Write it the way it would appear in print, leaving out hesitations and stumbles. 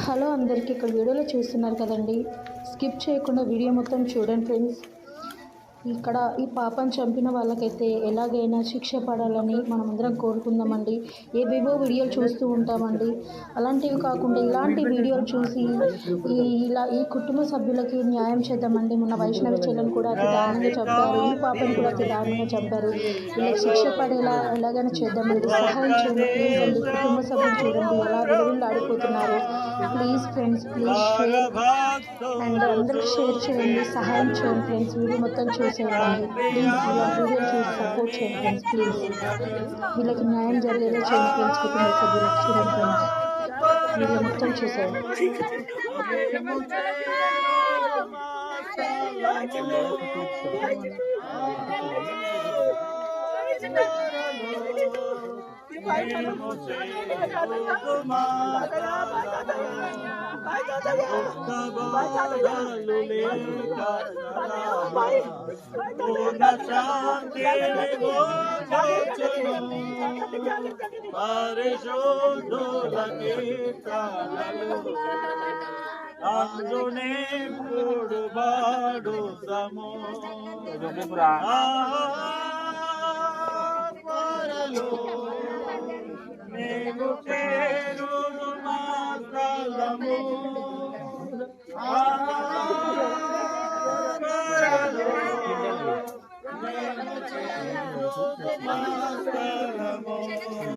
Hello అందరికీ, ఇక్కడ వీడియోలో చూస్తున్నారు కదండి. స్కిప్ చేయకుండా వీడియో మొత్తం చూడండి ఫ్రెండ్స్. ఇక్కడ ఈ పాపను చంపిన వాళ్ళకైతే ఎలాగైనా శిక్ష పడాలని మనమందరం కోరుకుందామండి. ఏవేవో వీడియోలు చూస్తూ ఉంటామండి. అలాంటివి కాకుండా ఇలాంటి వీడియోలు చూసి ఈ కుటుంబ సభ్యులకి న్యాయం చేద్దామండి. మొన్న వైష్ణవి చెల్లెని కూడా అతి దారుణంగా చంపారు, ఈ పాపను కూడా అతి దారుణంగా చంపారు. వీళ్ళకి శిక్ష పడేలా ఎలాగైనా చేద్దామండి. సహాయం చేయండి ప్లీజ్ అండి. కుటుంబ సభ్యులు చూడండి ఎలా విలువలు ఆడిపోతున్నారు. Please friends, please share and అందరికి షేర్ చేయండి, సహాయం చేయండి ఫ్రెండ్స్. వీడియో మొత్తం చూసేయండి ప్లీజ్. వీడియో చూసి సపోర్ట్ చేయండి ఫ్రెండ్స్ ప్లీజ్. వీళ్ళకి న్యాయం జరిగేలా చేయండి ఫ్రెండ్స్. కుటుంబ సభ్యులకు చూడండి ఫ్రెండ్స్, వీడియో మొత్తం చూసేయండి.